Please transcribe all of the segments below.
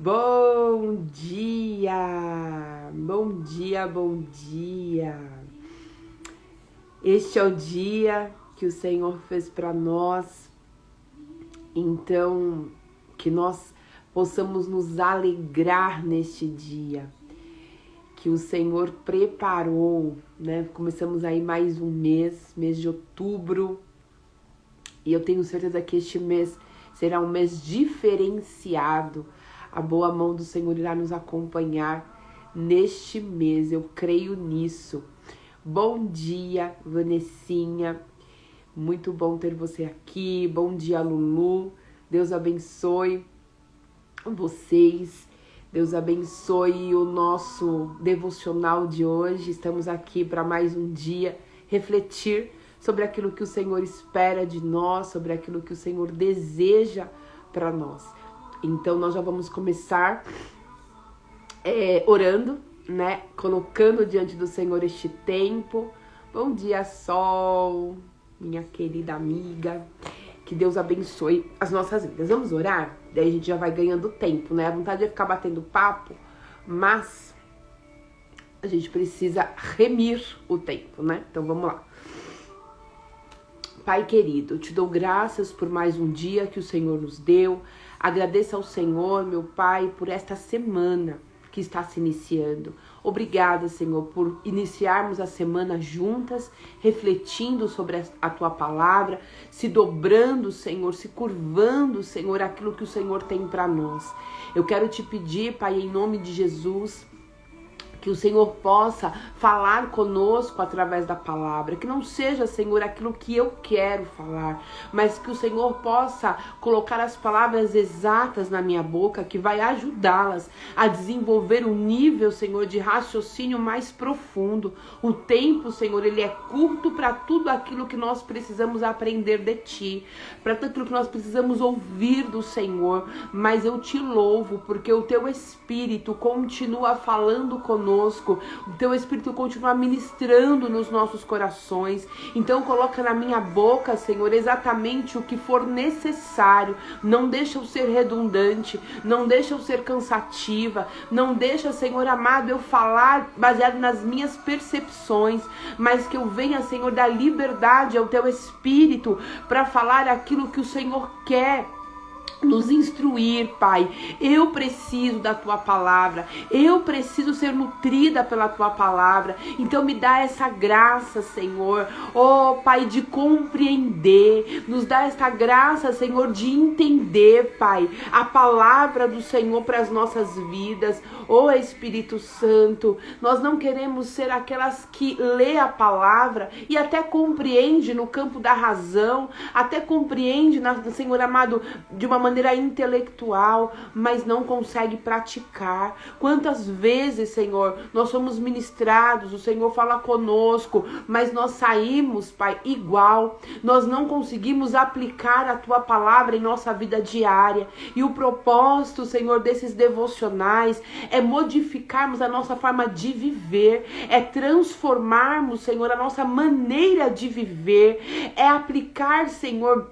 Bom dia, bom dia, bom dia. Este é o dia que o Senhor fez para nós, então que nós possamos nos alegrar neste dia que o Senhor preparou, né? Começamos aí mais um mês de outubro, e eu tenho certeza que este mês será um mês diferenciado. A boa mão do Senhor irá nos acompanhar neste mês, eu creio nisso. Bom dia, Vanessinha, muito bom ter você aqui. Bom dia, Lulu, Deus abençoe vocês, Deus abençoe o nosso devocional de hoje. Estamos aqui para mais um dia refletir sobre aquilo que o Senhor espera de nós, sobre aquilo que o Senhor deseja para nós. Então nós já vamos começar orando, né? Colocando diante do Senhor este tempo. Bom dia, Sol, minha querida amiga. Que Deus abençoe as nossas vidas. Vamos orar? Daí a gente já vai ganhando tempo, né? A vontade é ficar batendo papo, mas a gente precisa remir o tempo, né? Então vamos lá. Pai querido, eu te dou graças por mais um dia que o Senhor nos deu. Agradeço ao Senhor, meu Pai, por esta semana que está se iniciando. Obrigada, Senhor, por iniciarmos a semana juntas, refletindo sobre a Tua palavra, se dobrando, Senhor, se curvando, Senhor, aquilo que o Senhor tem para nós. Eu quero te pedir, Pai, em nome de Jesus, que o Senhor possa falar conosco através da palavra. Que não seja, Senhor, aquilo que eu quero falar, mas que o Senhor possa colocar as palavras exatas na minha boca, que vai ajudá-las a desenvolver um nível, Senhor, de raciocínio mais profundo. O tempo, Senhor, ele é curto para tudo aquilo que nós precisamos aprender de Ti, para tudo aquilo que nós precisamos ouvir do Senhor. Mas eu te louvo, porque o Teu Espírito continua falando conosco. O Teu Espírito continua ministrando nos nossos corações. Então coloca na minha boca, Senhor, exatamente o que for necessário. Não deixa eu ser redundante, não deixa eu ser cansativa, não deixa, Senhor amado, eu falar baseado nas minhas percepções, mas que eu venha, Senhor, dar liberdade ao Teu Espírito para falar aquilo que o Senhor quer nos instruir, Pai. Eu preciso da Tua palavra, eu preciso ser nutrida pela Tua palavra. Então me dá essa graça, Senhor, oh Pai, de compreender. Nos dá essa graça, Senhor, de entender, Pai, a palavra do Senhor para as nossas vidas. Oh Espírito Santo, nós não queremos ser aquelas que lê a palavra e até compreende no campo da razão, até compreende, Senhor amado, de uma maneira intelectual, mas não consegue praticar. Quantas vezes, Senhor, nós somos ministrados, o Senhor fala conosco, mas nós saímos, Pai, igual. Nós não conseguimos aplicar a Tua palavra em nossa vida diária. E o propósito, Senhor, desses devocionais é modificarmos a nossa forma de viver, é transformarmos, Senhor, a nossa maneira de viver, é aplicar, Senhor,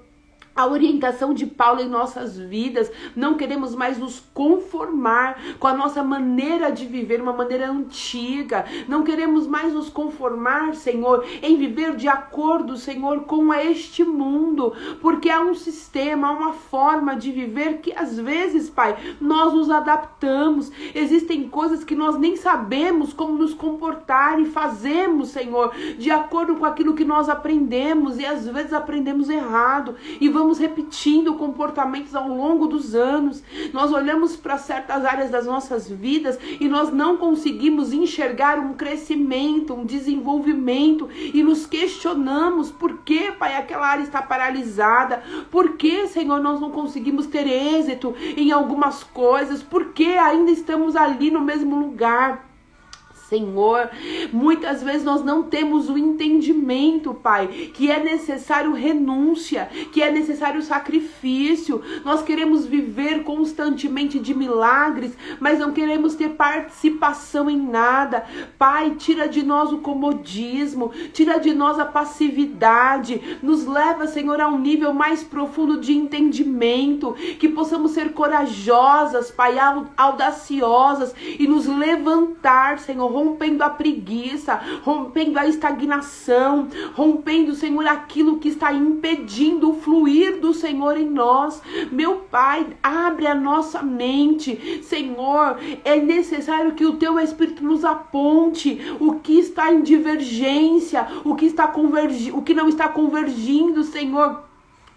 a orientação de Paulo em nossas vidas. Não queremos mais nos conformar com a nossa maneira de viver, uma maneira antiga. Não queremos mais nos conformar, Senhor, em viver de acordo, Senhor, com este mundo, porque há um sistema, há uma forma de viver que às vezes, Pai, nós nos adaptamos. Existem coisas que nós nem sabemos como nos comportar e fazemos, Senhor, de acordo com aquilo que nós aprendemos, e às vezes aprendemos errado e vamos repetindo comportamentos ao longo dos anos. Nós olhamos para certas áreas das nossas vidas e nós não conseguimos enxergar um crescimento, um desenvolvimento, e nos questionamos por que, Pai, aquela área está paralisada, por que, Senhor, nós não conseguimos ter êxito em algumas coisas, por que ainda estamos ali no mesmo lugar. Senhor, muitas vezes nós não temos o entendimento, Pai, que é necessário renúncia, que é necessário sacrifício. Nós queremos viver constantemente de milagres, mas não queremos ter participação em nada. Pai, tira de nós o comodismo, tira de nós a passividade, nos leva, Senhor, a um nível mais profundo de entendimento, que possamos ser corajosas, Pai, audaciosas e nos levantar, Senhor, rompendo a preguiça, rompendo a estagnação, rompendo, Senhor, aquilo que está impedindo o fluir do Senhor em nós. Meu Pai, abre a nossa mente, Senhor, é necessário que o Teu Espírito nos aponte o que está em divergência, o que não está convergindo, Senhor,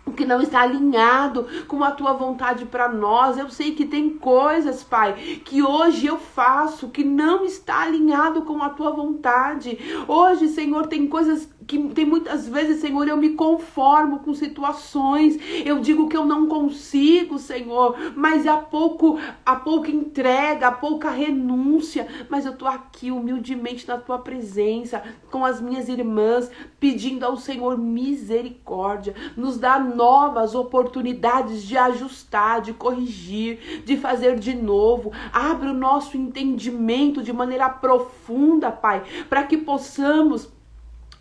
o que não está alinhado com a Tua vontade para nós. Eu sei que tem coisas, Pai, que hoje eu faço que não está alinhado com a Tua vontade. Hoje, Senhor, tem coisas que tem muitas vezes, Senhor, eu me conformo com situações, eu digo que eu não consigo, Senhor, mas há pouca entrega, há pouca renúncia, mas eu tô aqui humildemente na Tua presença, com as minhas irmãs, pedindo ao Senhor misericórdia, nos dá novas oportunidades de ajustar, de corrigir, de fazer de novo, abre o nosso entendimento de maneira profunda, Pai, para que possamos,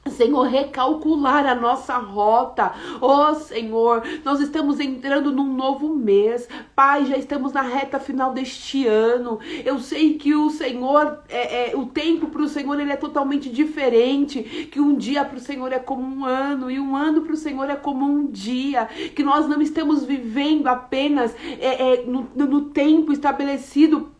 Senhor, recalcular a nossa rota. Oh, Senhor, nós estamos entrando num novo mês. Pai, já estamos na reta final deste ano. Eu sei que o Senhor, o tempo para o Senhor ele é totalmente diferente. Que um dia para o Senhor é como um ano e um ano para o Senhor é como um dia. Que nós não estamos vivendo apenas no tempo estabelecido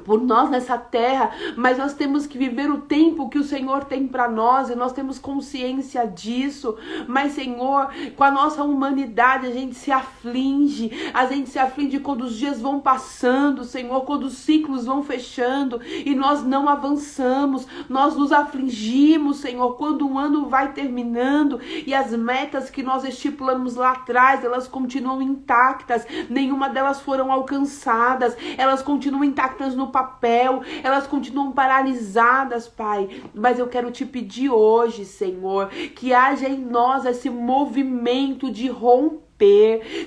por nós nessa terra, mas nós temos que viver o tempo que o Senhor tem para nós, e nós temos consciência disso. Mas, Senhor, com a nossa humanidade a gente se aflige quando os dias vão passando, Senhor, quando os ciclos vão fechando e nós não avançamos, nós nos afligimos, Senhor, quando um ano vai terminando e as metas que nós estipulamos lá atrás, elas continuam intactas, nenhuma delas foram alcançadas, elas continuam intactas no papel, elas continuam paralisadas, Pai. Mas eu quero te pedir hoje, Senhor, que haja em nós esse movimento de romper,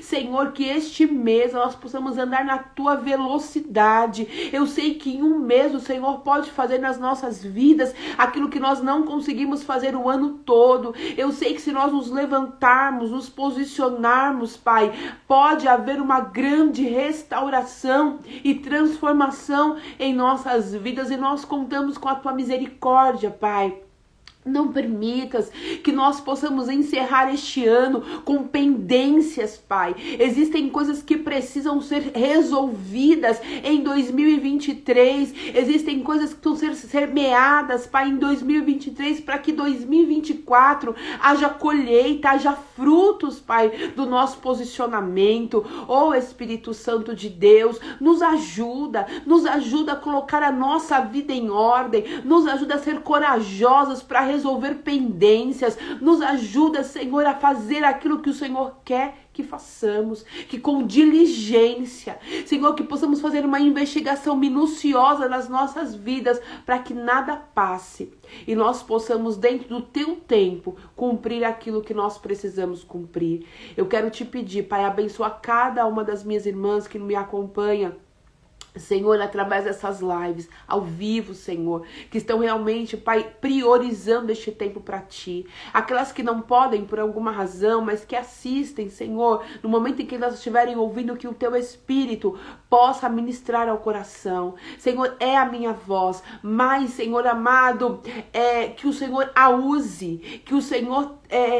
Senhor, que este mês nós possamos andar na Tua velocidade. Eu sei que em um mês o Senhor pode fazer nas nossas vidas aquilo que nós não conseguimos fazer o ano todo. Eu sei que se nós nos levantarmos, nos posicionarmos, Pai, pode haver uma grande restauração e transformação em nossas vidas, e nós contamos com a Tua misericórdia, Pai. Não permitas que nós possamos encerrar este ano com pendências, Pai. Existem coisas que precisam ser resolvidas em 2023. Existem coisas que precisam ser semeadas, Pai, em 2023, para que 2024 haja colheita, haja frutos, Pai, do nosso posicionamento. Oh, Espírito Santo de Deus, nos ajuda a colocar a nossa vida em ordem, nos ajuda a ser corajosas para resolver pendências, nos ajuda, Senhor, a fazer aquilo que o Senhor quer que façamos, que com diligência, Senhor, que possamos fazer uma investigação minuciosa nas nossas vidas, para que nada passe e nós possamos, dentro do Teu tempo, cumprir aquilo que nós precisamos cumprir. Eu quero te pedir, Pai, abençoa cada uma das minhas irmãs que me acompanha, Senhor, através dessas lives, ao vivo, Senhor, que estão realmente, Pai, priorizando este tempo para Ti. Aquelas que não podem por alguma razão, mas que assistem, Senhor, no momento em que elas estiverem ouvindo, que o Teu Espírito possa ministrar ao coração. Senhor, é a minha voz, mas, Senhor amado, que o Senhor a use, que o Senhor,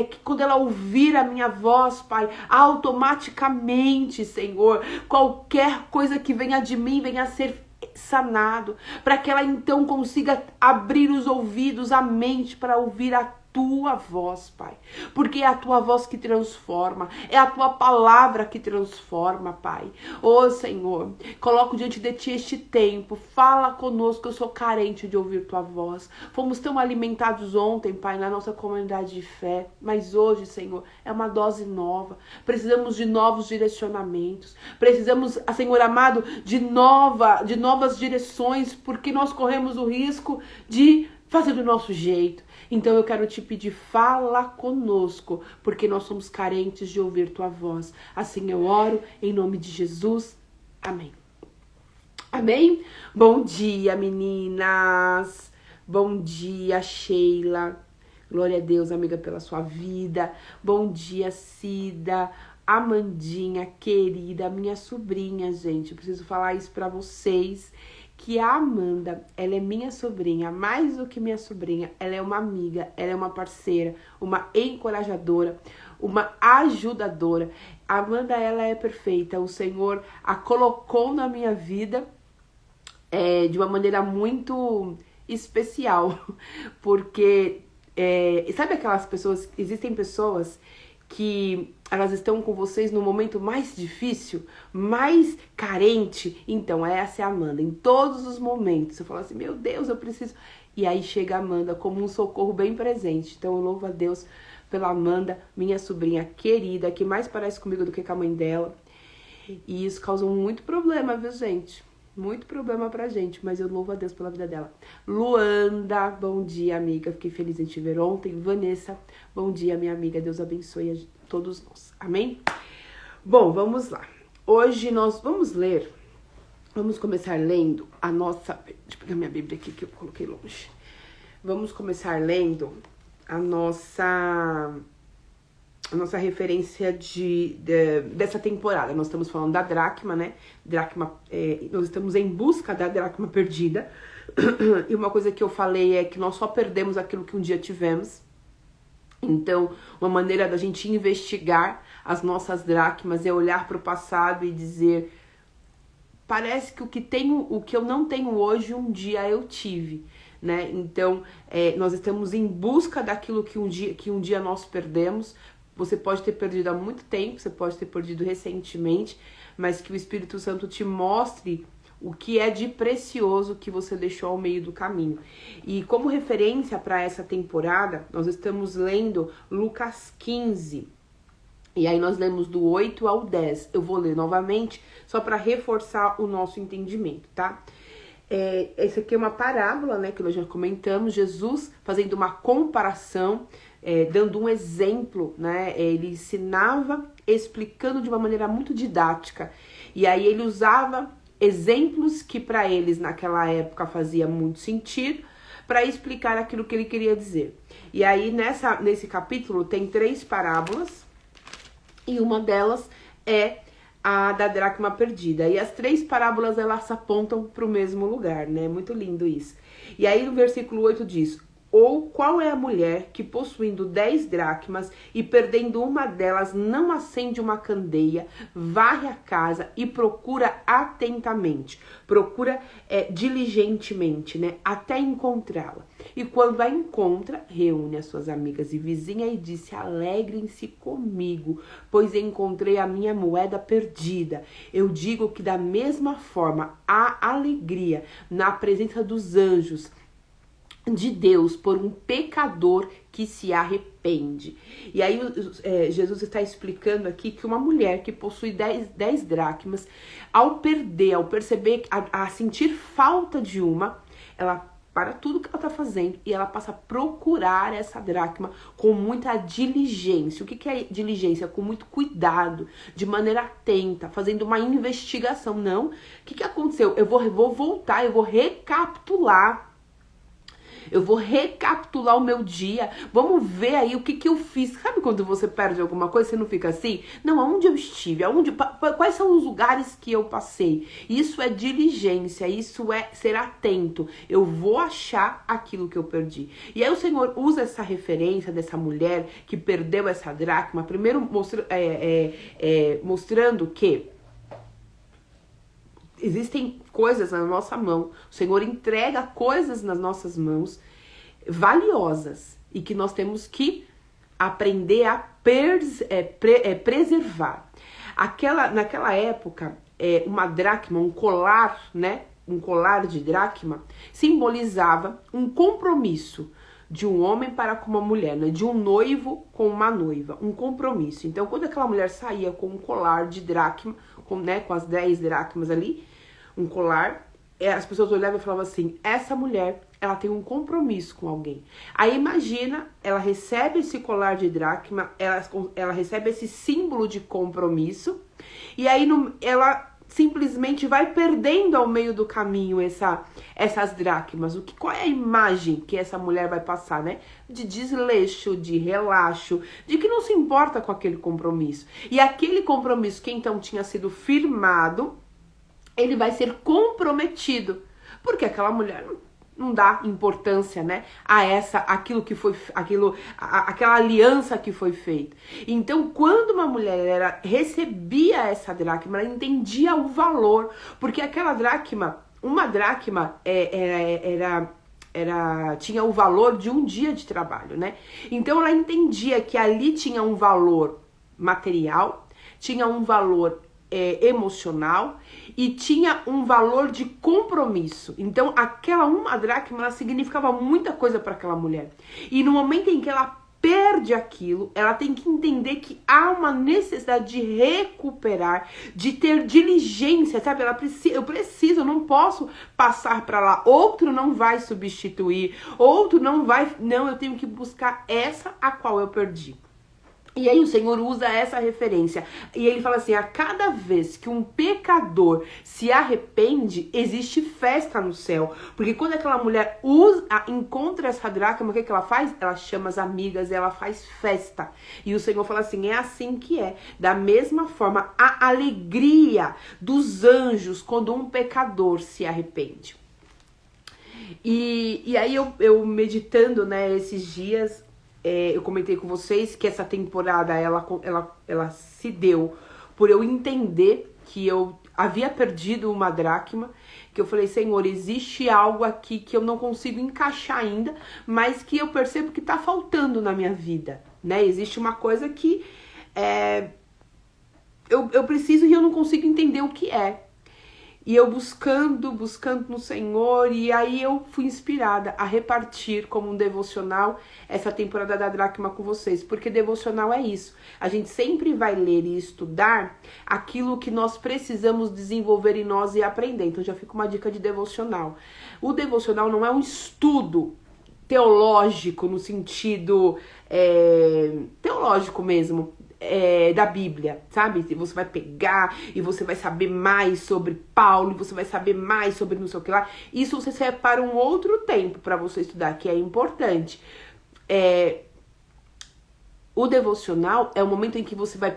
que quando ela ouvir a minha voz, Pai, automaticamente, Senhor, qualquer coisa que venha de mim, venha a ser sanado, para que ela então consiga abrir os ouvidos, a mente, para ouvir tua voz, Pai, porque é a tua voz que transforma, é a tua palavra que transforma, Pai. Ô Senhor, coloco diante de ti este tempo, fala conosco, eu sou carente de ouvir tua voz. Fomos tão alimentados ontem, Pai, na nossa comunidade de fé, mas hoje, Senhor, é uma dose nova. Precisamos de novos direcionamentos, precisamos, Senhor amado, de novas direções, porque nós corremos o risco de fazer do nosso jeito. Então eu quero te pedir, fala conosco, porque nós somos carentes de ouvir tua voz. Assim eu oro, em nome de Jesus. Amém. Amém? Bom dia, meninas. Bom dia, Sheila. Glória a Deus, amiga, pela sua vida. Bom dia, Cida. Amandinha, querida, minha sobrinha, gente. Eu preciso falar isso pra vocês, que a Amanda, ela é minha sobrinha, mais do que minha sobrinha, ela é uma amiga, ela é uma parceira, uma encorajadora, uma ajudadora. A Amanda, ela é perfeita, o Senhor a colocou na minha vida de uma maneira muito especial, porque sabe aquelas pessoas, existem pessoas que elas estão com vocês no momento mais difícil, mais carente. Então, essa é a Amanda. Em todos os momentos, você fala assim, meu Deus, eu preciso... E aí chega a Amanda como um socorro bem presente. Então, eu louvo a Deus pela Amanda, minha sobrinha querida, que mais parece comigo do que com a mãe dela. E isso causa muito problema, viu, gente? Muito problema pra gente, mas eu louvo a Deus pela vida dela. Luanda, bom dia, amiga. Fiquei feliz em te ver ontem. Vanessa, bom dia, minha amiga. Deus abençoe a todos nós. Amém? Bom, vamos lá. Hoje nós vamos ler, vamos começar lendo a nossa... Deixa eu pegar minha Bíblia aqui que eu coloquei longe. Vamos começar lendo a nossa referência dessa temporada. Nós estamos falando da dracma, né? Nós estamos em busca da dracma perdida. E uma coisa que eu falei é que nós só perdemos aquilo que um dia tivemos. Então, uma maneira da gente investigar as nossas dracmas é olhar para o passado e dizer: parece que o que eu não tenho hoje, um dia eu tive, né? Então, nós estamos em busca daquilo que um dia nós perdemos. Você pode ter perdido há muito tempo, você pode ter perdido recentemente, mas que o Espírito Santo te mostre o que é de precioso que você deixou ao meio do caminho. E como referência para essa temporada, nós estamos lendo Lucas 15. E aí nós lemos do 8 ao 10. Eu vou ler novamente, só para reforçar o nosso entendimento, tá? Essa aqui é uma parábola, né, que nós já comentamos, Jesus fazendo uma comparação, dando um exemplo, né? Ele ensinava explicando de uma maneira muito didática. E aí ele usava exemplos que para eles naquela época fazia muito sentido para explicar aquilo que ele queria dizer. E aí nesse capítulo tem 3 parábolas e uma delas é a da dracma perdida. E as 3 parábolas elas apontam para o mesmo lugar, né? Muito lindo isso. E aí no versículo 8 diz: ou qual é a mulher que, possuindo 10 dracmas e perdendo uma delas, não acende uma candeia, varre a casa e procura atentamente, procura diligentemente, né, até encontrá-la. E quando a encontra, reúne as suas amigas e vizinhas e disse: alegrem-se comigo, pois encontrei a minha moeda perdida. Eu digo que da mesma forma há alegria na presença dos anjos de Deus por um pecador que se arrepende. E aí Jesus está explicando aqui que uma mulher que possui 10 dracmas, ao perceber, a sentir falta de uma, ela para tudo que ela está fazendo e ela passa a procurar essa dracma com muita diligência. O que é diligência? Com muito cuidado, de maneira atenta, fazendo uma investigação. Não, o que aconteceu? Eu vou voltar, eu vou recapitular o meu dia, vamos ver aí o que eu fiz. Sabe quando você perde alguma coisa, você não fica assim? Não, aonde eu estive? Quais são os lugares que eu passei? Isso é diligência, isso é ser atento. Eu vou achar aquilo que eu perdi. E aí o Senhor usa essa referência dessa mulher que perdeu essa dracma, primeiro mostrando que existem coisas na nossa mão. O Senhor entrega coisas nas nossas mãos valiosas. e que nós temos que aprender a preservar. Naquela época, uma dracma, um colar, né? Um colar de dracma simbolizava um compromisso de um homem para com uma mulher, né? De um noivo com uma noiva, um compromisso. Então, quando aquela mulher saía com um colar de dracma, com as 10 dracmas ali, um colar, as pessoas olhavam e falavam assim, essa mulher, ela tem um compromisso com alguém. Aí imagina, ela recebe esse colar de dracma, ela recebe esse símbolo de compromisso, e aí ela simplesmente vai perdendo ao meio do caminho essas dracmas. Qual é a imagem que essa mulher vai passar, né? De desleixo, de relaxo, de que não se importa com aquele compromisso. E aquele compromisso que então tinha sido firmado, ele vai ser comprometido, porque aquela mulher não dá importância, né, aquela aliança que foi feita. Então, quando uma mulher recebia essa dracma, ela entendia o valor, porque aquela dracma, uma dracma tinha o valor de um dia de trabalho, né? Então ela entendia que ali tinha um valor material, tinha um valor emocional e tinha um valor de compromisso. Então aquela uma dracma, ela significava muita coisa para aquela mulher. E no momento em que ela perde aquilo, ela tem que entender que há uma necessidade de recuperar, de ter diligência, sabe? Eu não posso passar para lá, outro não vai substituir, outro não vai, não, eu tenho que buscar essa a qual eu perdi. E aí o Senhor usa essa referência, e ele fala assim, a cada vez que um pecador se arrepende, existe festa no céu, porque quando aquela mulher encontra essa dracma, o que ela faz? Ela chama as amigas, ela faz festa, e o Senhor fala assim, é assim que é, da mesma forma, a alegria dos anjos quando um pecador se arrepende. E aí eu meditando, né, esses dias, eu comentei com vocês que essa temporada ela se deu por eu entender que eu havia perdido uma dracma, que eu falei, Senhor, existe algo aqui que eu não consigo encaixar ainda, mas que eu percebo que tá faltando na minha vida, né? Existe uma coisa que eu preciso e eu não consigo entender o que é. E eu buscando no Senhor, e aí eu fui inspirada a repartir como um devocional essa temporada da dracma com vocês, porque devocional é isso. A gente sempre vai ler e estudar aquilo que nós precisamos desenvolver em nós e aprender. Então já fica uma dica de devocional. O devocional não é um estudo teológico no sentido teológico mesmo, da Bíblia, sabe? Você vai pegar e você vai saber mais sobre Paulo, e você vai saber mais sobre não sei o que lá. Isso você separa um outro tempo para você estudar, que é importante. O devocional é o momento em que você vai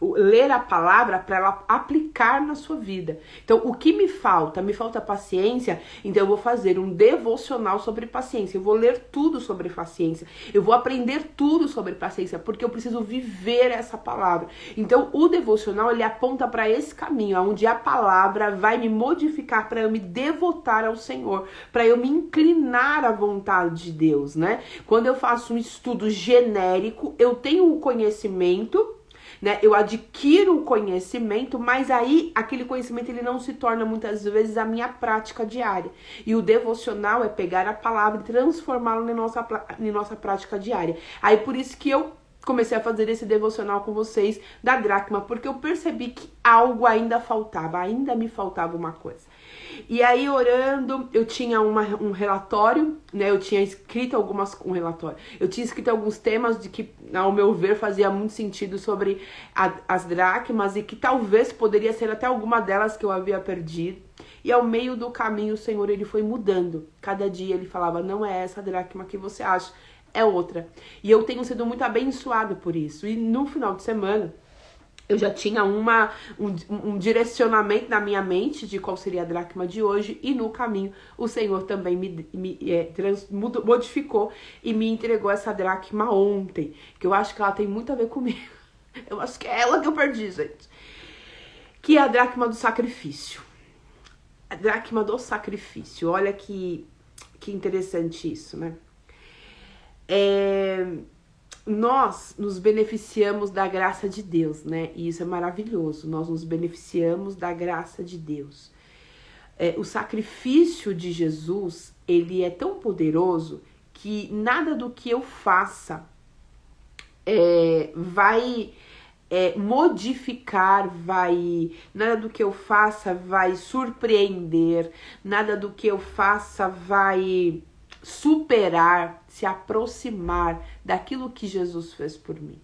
ler a palavra para ela aplicar na sua vida. Então, o que me falta? Me falta paciência, então eu vou fazer um devocional sobre paciência. Eu vou ler tudo sobre paciência. Eu vou aprender tudo sobre paciência, porque eu preciso viver essa palavra. Então, o devocional, ele aponta para esse caminho, onde a palavra vai me modificar para eu me devotar ao Senhor, para eu me inclinar à vontade de Deus, né? Quando eu faço um estudo genérico, eu tenho o conhecimento, né? Eu adquiro o conhecimento, mas aí aquele conhecimento ele não se torna muitas vezes a minha prática diária. E o devocional é pegar a palavra e transformá-la em nossa prática diária. Aí por isso que eu comecei a fazer esse devocional com vocês da dracma, porque eu percebi que algo ainda me faltava uma coisa. E aí, orando, eu tinha um relatório, né? Eu tinha escrito eu tinha escrito alguns temas de que, ao meu ver, fazia muito sentido sobre as dracmas e que talvez poderia ser até alguma delas que eu havia perdido. E ao meio do caminho, o Senhor, ele foi mudando. Cada dia ele falava, não é essa dracma que você acha, é outra. E eu tenho sido muito abençoada por isso. E no final de semana, eu já tinha um direcionamento na minha mente de qual seria a dracma de hoje, e no caminho o Senhor também modificou e me entregou essa dracma ontem, que eu acho que ela tem muito a ver comigo. Eu acho que é ela que eu perdi, gente. Que é a dracma do sacrifício. A dracma do sacrifício. Olha que interessante isso, né? Nós nos beneficiamos da graça de Deus, né? E isso é maravilhoso. Nós nos beneficiamos da graça de Deus. O sacrifício de Jesus, ele é tão poderoso que nada do que eu faça vai modificar, nada do que eu faça vai surpreender, nada do que eu faça vai superar, se aproximar daquilo que Jesus fez por mim.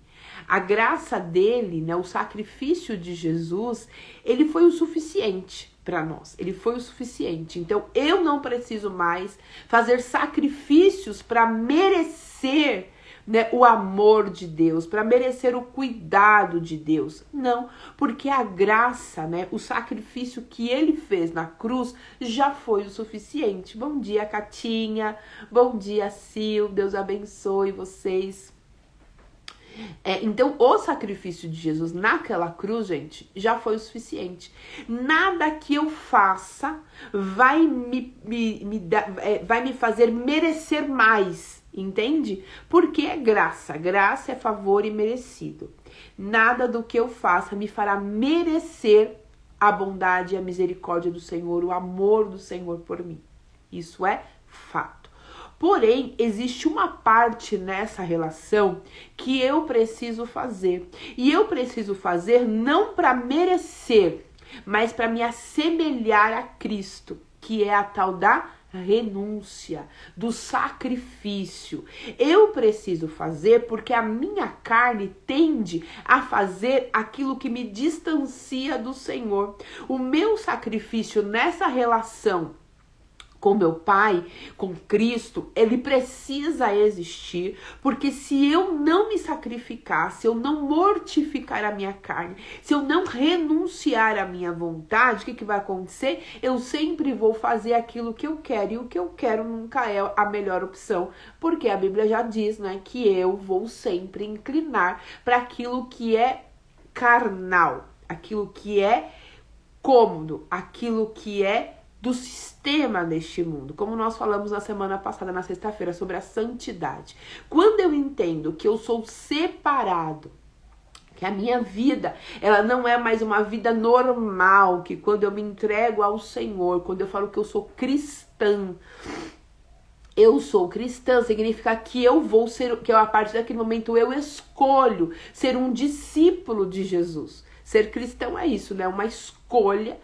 A graça dele, né, o sacrifício de Jesus, ele foi o suficiente para nós. Ele foi o suficiente. Então, eu não preciso mais fazer sacrifícios para merecer, né, o amor de Deus, para merecer o cuidado de Deus. Não, porque a graça, né, o sacrifício que ele fez na cruz já foi o suficiente. Bom dia, Catinha. Bom dia, Sil. Deus abençoe vocês. Então, o sacrifício de Jesus naquela cruz, gente, já foi o suficiente. Nada que eu faça vai me fazer merecer mais, entende? Porque é graça. Graça é favor imerecido. Nada do que eu faça me fará merecer a bondade e a misericórdia do Senhor, o amor do Senhor por mim. Isso é fato. Porém, existe uma parte nessa relação que eu preciso fazer. E eu preciso fazer não para merecer, mas para me assemelhar a Cristo, que é a tal da renúncia, do sacrifício. Eu preciso fazer porque a minha carne tende a fazer aquilo que me distancia do Senhor. O meu sacrifício nessa relação com meu Pai, com Cristo, ele precisa existir, porque se eu não me sacrificar, se eu não mortificar a minha carne, se eu não renunciar à minha vontade, o que vai acontecer? Eu sempre vou fazer aquilo que eu quero, e o que eu quero nunca é a melhor opção, porque a Bíblia já diz, né, que eu vou sempre inclinar para aquilo que é carnal, aquilo que é cômodo, aquilo que é do sistema deste mundo, como nós falamos na semana passada, na sexta-feira, sobre a santidade. Quando eu entendo que eu sou separado, que a minha vida, ela não é mais uma vida normal, que quando eu me entrego ao Senhor, quando eu falo que eu sou cristã, significa que eu vou ser, que a partir daquele momento eu escolho ser um discípulo de Jesus. Ser cristão é isso, né? Uma escolha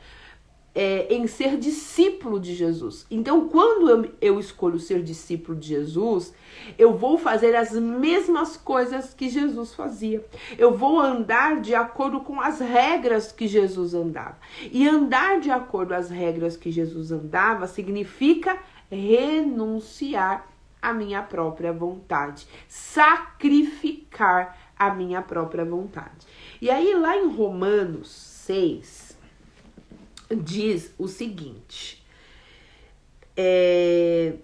em ser discípulo de Jesus. Então, quando eu escolho ser discípulo de Jesus, eu vou fazer as mesmas coisas que Jesus fazia. Eu vou andar de acordo com as regras que Jesus andava. E andar de acordo com as regras que Jesus andava significa renunciar à minha própria vontade, sacrificar a minha própria vontade. E aí, lá em Romanos 6, diz o seguinte,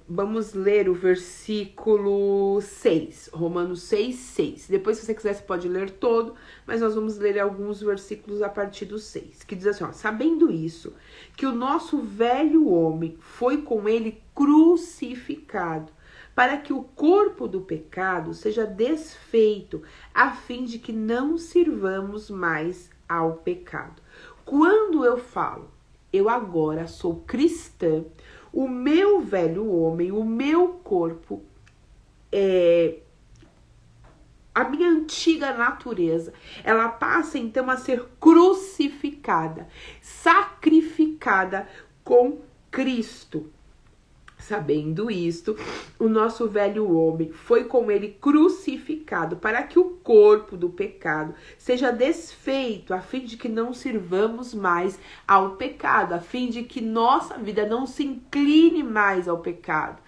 vamos ler o versículo 6, Romanos 6, 6. Depois, se você quiser, você pode ler todo, mas nós vamos ler alguns versículos a partir do 6, que diz assim, ó, sabendo isso, que o nosso velho homem foi com ele crucificado, para que o corpo do pecado seja desfeito, a fim de que não sirvamos mais ao pecado. Quando eu falo, eu agora sou cristã, o meu velho homem, o meu corpo, a minha antiga natureza, ela passa então a ser crucificada, sacrificada com Cristo. Sabendo isto, o nosso velho homem foi com ele crucificado para que o corpo do pecado seja desfeito, a fim de que não sirvamos mais ao pecado, a fim de que nossa vida não se incline mais ao pecado.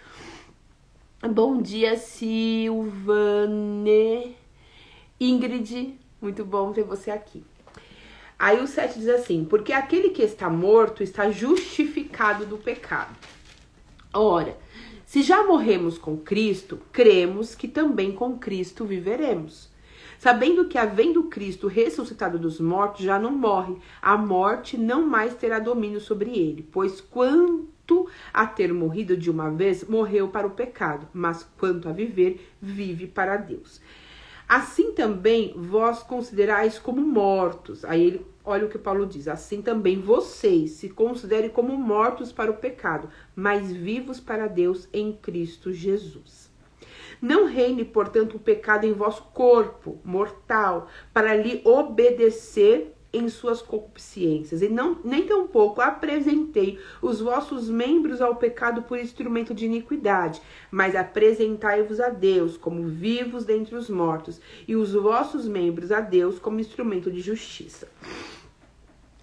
Bom dia, Silvane. Ingrid, muito bom ter você aqui. Aí o 7 diz assim, porque aquele que está morto está justificado do pecado. Ora, se já morremos com Cristo, cremos que também com Cristo viveremos. Sabendo que, havendo Cristo ressuscitado dos mortos, já não morre, a morte não mais terá domínio sobre ele. Pois quanto a ter morrido de uma vez, morreu para o pecado, mas quanto a viver, vive para Deus. Assim também vós considerais como mortos. Aí ele, olha o que Paulo diz. Assim também vocês se considerem como mortos para o pecado, mas vivos para Deus em Cristo Jesus. Não reine, portanto, o pecado em vosso corpo mortal, para lhe obedecer em suas concupiscências, e nem tampouco apresentei os vossos membros ao pecado por instrumento de iniquidade, mas apresentai-vos a Deus como vivos dentre os mortos, e os vossos membros a Deus como instrumento de justiça.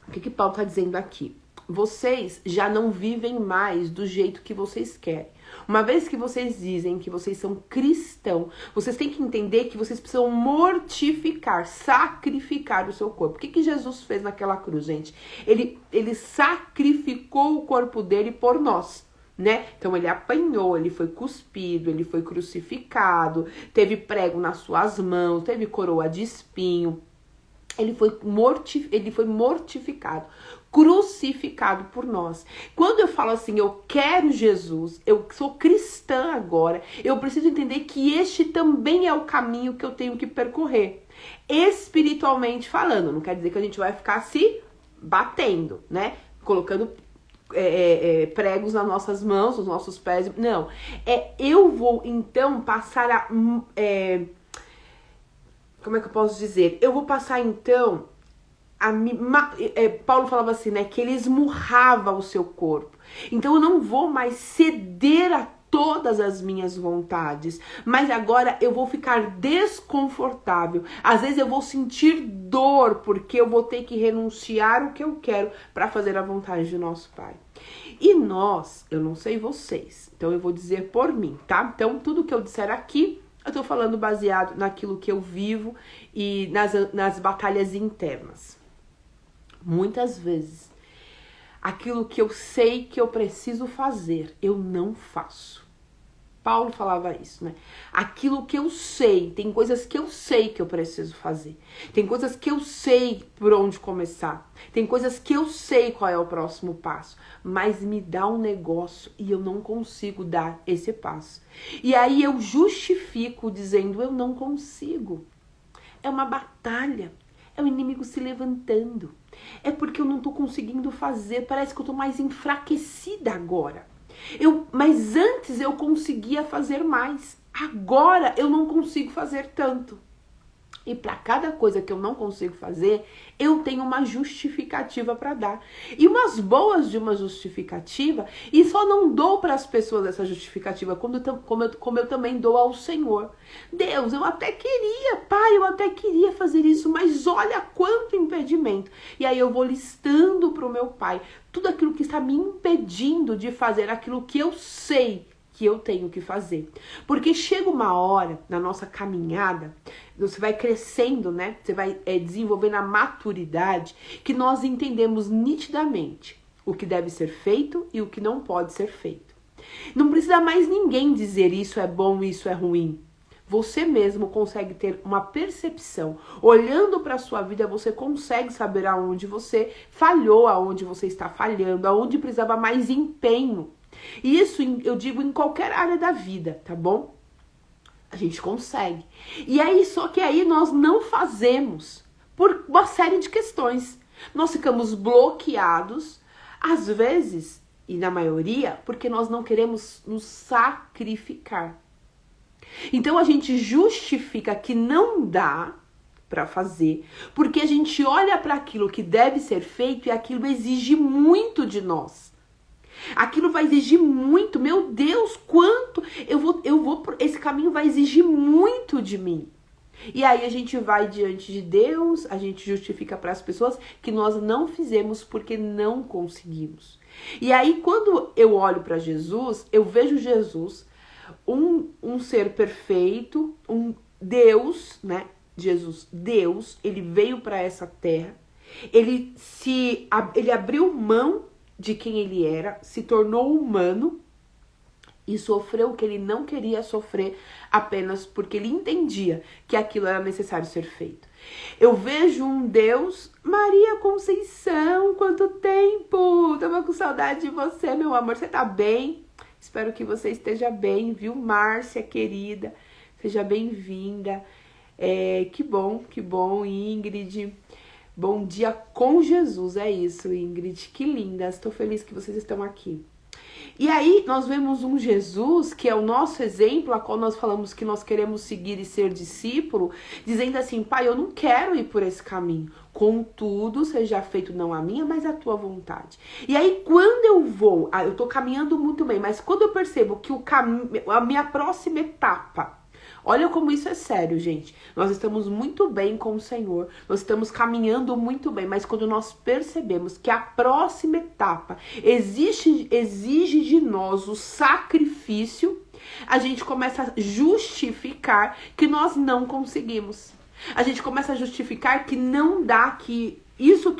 O que Paulo está dizendo aqui? Vocês já não vivem mais do jeito que vocês querem. Uma vez que vocês dizem que vocês são cristãos, vocês têm que entender que vocês precisam mortificar, sacrificar o seu corpo. O que Jesus fez naquela cruz, gente? Ele sacrificou o corpo dele por nós, né? Então ele apanhou, ele foi cuspido, ele foi crucificado, teve prego nas suas mãos, teve coroa de espinho. Ele foi mortificado, crucificado por nós. Quando eu falo assim, eu quero Jesus, eu sou cristã agora, eu preciso entender que este também é o caminho que eu tenho que percorrer. Espiritualmente falando, não quer dizer que a gente vai ficar se batendo, né? Colocando pregos nas nossas mãos, nos nossos pés. Não, eu vou então passar a... como é que eu posso dizer? Eu vou passar então Paulo falava assim, né, que ele esmurrava o seu corpo. Então eu não vou mais ceder a todas as minhas vontades, mas agora eu vou ficar desconfortável. Às vezes eu vou sentir dor porque eu vou ter que renunciar o que eu quero para fazer a vontade de nosso Pai. E nós, eu não sei vocês, então eu vou dizer por mim, tá? Então tudo que eu disser aqui, eu tô falando baseado naquilo que eu vivo e nas batalhas internas. Muitas vezes, aquilo que eu sei que eu preciso fazer, eu não faço. Paulo falava isso, né? Aquilo que eu sei, tem coisas que eu sei que eu preciso fazer. Tem coisas que eu sei por onde começar. Tem coisas que eu sei qual é o próximo passo. Mas me dá um negócio e eu não consigo dar esse passo. E aí eu justifico dizendo, eu não consigo. É uma batalha. É o inimigo se levantando. É porque eu não tô conseguindo fazer. Parece que eu tô mais enfraquecida agora. Mas antes eu conseguia fazer mais. Agora eu não consigo fazer tanto. E para cada coisa que eu não consigo fazer, eu tenho uma justificativa para dar. E umas boas de uma justificativa, e só não dou para as pessoas essa justificativa, como eu também dou ao Senhor. Deus, eu até queria, Pai, eu até queria fazer isso, mas olha quanto impedimento. E aí eu vou listando para o meu Pai tudo aquilo que está me impedindo de fazer aquilo que eu sei que eu tenho que fazer. Porque chega uma hora na nossa caminhada, você vai crescendo, né? Você vai desenvolvendo a maturidade, que nós entendemos nitidamente o que deve ser feito e o que não pode ser feito. Não precisa mais ninguém dizer isso é bom, isso é ruim. Você mesmo consegue ter uma percepção. Olhando para a sua vida, você consegue saber aonde você falhou, aonde você está falhando, aonde precisava mais empenho. E isso eu digo em qualquer área da vida, tá bom? A gente consegue. E aí, só que aí nós não fazemos por uma série de questões. Nós ficamos bloqueados, às vezes, e na maioria, porque nós não queremos nos sacrificar. Então a gente justifica que não dá para fazer, porque a gente olha para aquilo que deve ser feito e aquilo exige muito de nós. Aquilo vai exigir muito, meu Deus, quanto esse caminho vai exigir muito de mim. E aí a gente vai diante de Deus, a gente justifica para as pessoas que nós não fizemos porque não conseguimos. E aí quando eu olho para Jesus, eu vejo Jesus, um ser perfeito, um Deus, né? Jesus, Deus, ele veio para essa terra, ele abriu mão de quem ele era, se tornou humano e sofreu o que ele não queria sofrer apenas porque ele entendia que aquilo era necessário ser feito. Eu vejo um Deus, Maria Conceição, quanto tempo! Tava com saudade de você, meu amor. Você tá bem? Espero que você esteja bem, viu? Márcia, querida, seja bem-vinda. Que bom, Ingrid. Bom dia com Jesus, é isso, Ingrid. Que linda, estou feliz que vocês estão aqui. E aí nós vemos um Jesus que é o nosso exemplo, a qual nós falamos que nós queremos seguir e ser discípulo, dizendo assim, Pai, eu não quero ir por esse caminho, contudo seja feito não a minha, mas a tua vontade. E aí quando eu vou, eu tô caminhando muito bem, mas quando eu percebo que a minha próxima etapa, olha como isso é sério, gente. Nós estamos muito bem com o Senhor, nós estamos caminhando muito bem, mas quando nós percebemos que a próxima etapa exige de nós o sacrifício, a gente começa a justificar que nós não conseguimos. A gente começa a justificar que não dá, que isso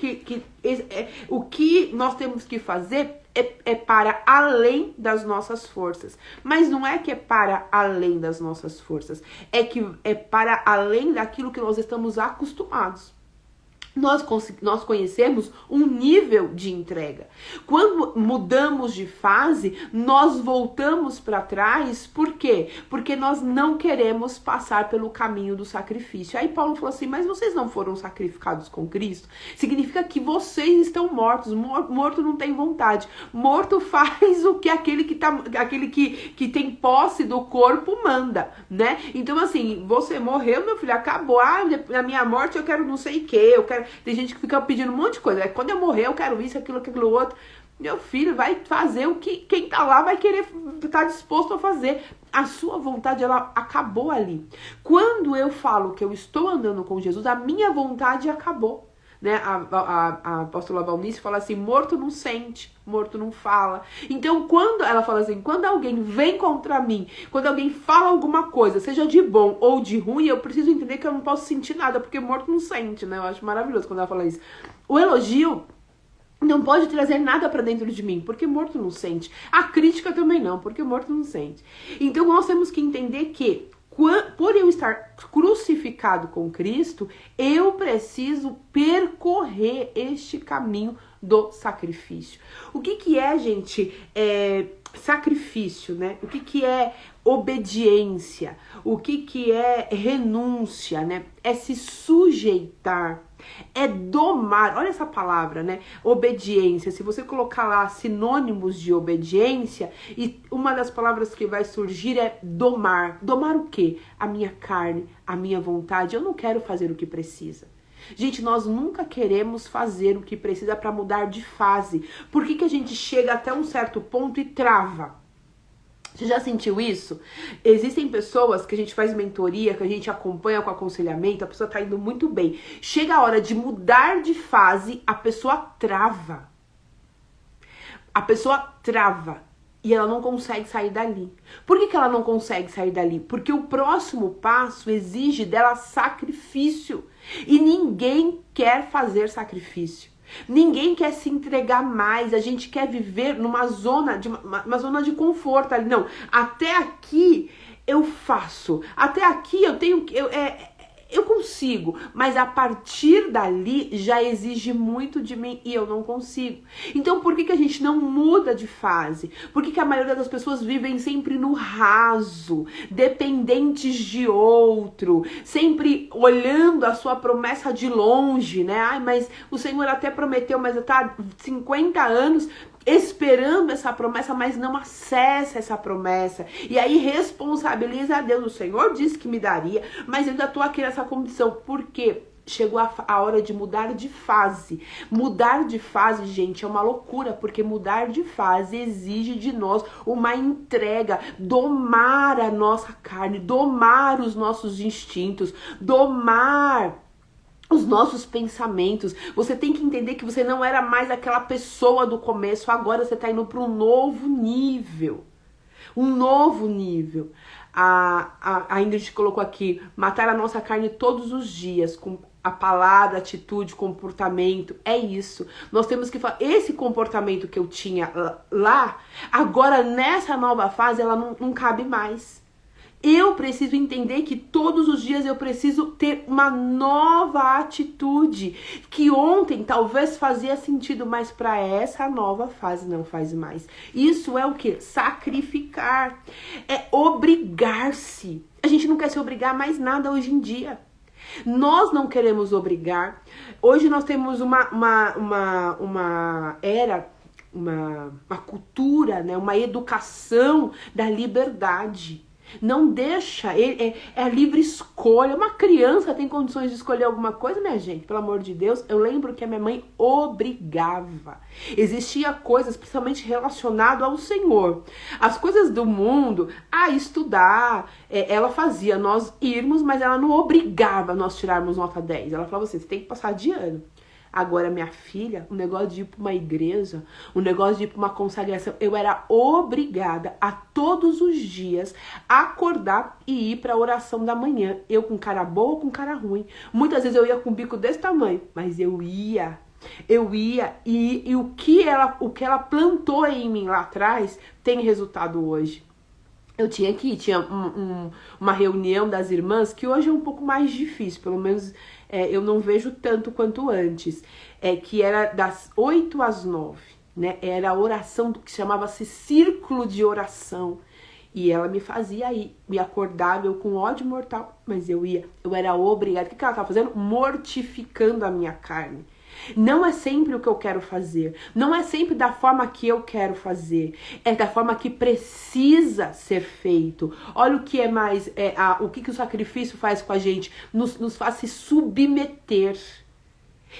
o que nós temos que fazer é para além das nossas forças. Mas não é que é para além das nossas forças. É que é para além daquilo que nós estamos acostumados. Nós conhecemos um nível de entrega. Quando mudamos de fase, nós voltamos para trás. Por quê? Porque nós não queremos passar pelo caminho do sacrifício. Aí Paulo falou assim, mas vocês não foram sacrificados com Cristo? Significa que vocês estão mortos. Morto não tem vontade. Morto faz o que aquele que tem posse do corpo manda, né? Então assim, você morreu, meu filho, acabou. Na minha morte eu quero não sei o que, tem gente que fica pedindo um monte de coisa. Quando eu morrer, eu quero isso, aquilo, outro. Meu filho vai fazer o que quem tá lá vai querer, tá disposto a fazer. A sua vontade, ela acabou ali. Quando eu falo que eu estou andando com Jesus, a minha vontade acabou. Né? A apóstola Valnice fala assim, morto não sente, morto não fala. Então quando ela fala assim, quando alguém vem contra mim, quando alguém fala alguma coisa, seja de bom ou de ruim, eu preciso entender que eu não posso sentir nada, porque morto não sente, né? Eu acho maravilhoso quando ela fala isso. O elogio não pode trazer nada pra dentro de mim, porque morto não sente. A crítica também não, porque morto não sente. Então nós temos que entender que por eu estar crucificado com Cristo, eu preciso percorrer este caminho do sacrifício. O que é, gente, sacrifício, né? O que é obediência? O que é renúncia, né? É se sujeitar, é domar. Olha essa palavra, né? Obediência. Se você colocar lá sinônimos de obediência, e uma das palavras que vai surgir é domar. Domar o quê? A minha carne, a minha vontade. Eu não quero fazer o que precisa. Gente, nós nunca queremos fazer o que precisa para mudar de fase. Por que a gente chega até um certo ponto e trava? Você já sentiu isso? Existem pessoas que a gente faz mentoria, que a gente acompanha com aconselhamento, a pessoa tá indo muito bem. Chega a hora de mudar de fase, a pessoa trava. A pessoa trava e ela não consegue sair dali. Por que ela não consegue sair dali? Porque o próximo passo exige dela sacrifício. E ninguém quer fazer sacrifício. Ninguém quer se entregar mais, a gente quer viver numa zona uma zona de conforto ali. Não, até aqui eu faço, até aqui eu consigo, mas a partir dali já exige muito de mim e eu não consigo. Então por que a gente não muda de fase? Por que a maioria das pessoas vivem sempre no raso, dependentes de outro, sempre olhando a sua promessa de longe, né? Ai, mas o Senhor até prometeu, mas tá 50 anos esperando essa promessa, mas não acessa essa promessa. E aí responsabiliza a Deus. O Senhor disse que me daria, mas eu ainda tô aqui nessa condição. Por quê? Chegou a hora de mudar de fase. Mudar de fase, gente, é uma loucura, porque mudar de fase exige de nós uma entrega, domar a nossa carne, domar os nossos instintos, domar os nossos pensamentos. Você tem que entender que você não era mais aquela pessoa do começo, agora você está indo para um novo nível. Um novo nível. A Ingrid colocou aqui, matar a nossa carne todos os dias, com a palavra, atitude, comportamento, é isso. Nós temos que falar, esse comportamento que eu tinha lá, agora nessa nova fase, ela não cabe mais. Eu preciso entender que todos os dias eu preciso ter uma nova atitude, que ontem talvez fazia sentido, mas para essa nova fase não faz mais. Isso é o que? Sacrificar. É obrigar-se. A gente não quer se obrigar a mais nada hoje em dia. Nós não queremos obrigar. Hoje nós temos uma era, uma cultura, né? Uma educação da liberdade. Não deixa, é a livre escolha. Uma criança tem condições de escolher alguma coisa, minha gente? Pelo amor de Deus, eu lembro que a minha mãe obrigava. Existia coisas, principalmente relacionado ao Senhor. As coisas do mundo, estudar, ela fazia nós irmos, mas ela não obrigava nós tirarmos nota 10. Ela falava assim, você tem que passar de ano. Agora, minha filha, o negócio de ir para uma igreja, o negócio de ir para uma consagração, eu era obrigada a todos os dias acordar e ir para a oração da manhã. Eu com cara boa ou com cara ruim. Muitas vezes eu ia com um bico desse tamanho, mas eu ia e o que ela plantou em mim lá atrás tem resultado hoje. Eu tinha que ir, tinha uma reunião das irmãs, que hoje é um pouco mais difícil, pelo menos eu não vejo tanto quanto antes, que era das 8 às 9, né? Era a oração do que chamava-se círculo de oração. E ela me fazia ir, me acordava, eu com ódio mortal, mas eu ia, eu era obrigada. O que ela estava fazendo? Mortificando a minha carne. Não é sempre o que eu quero fazer, não é sempre da forma que eu quero fazer, é da forma que precisa ser feito. Olha o que é mais, o que o sacrifício faz com a gente, nos faz se submeter.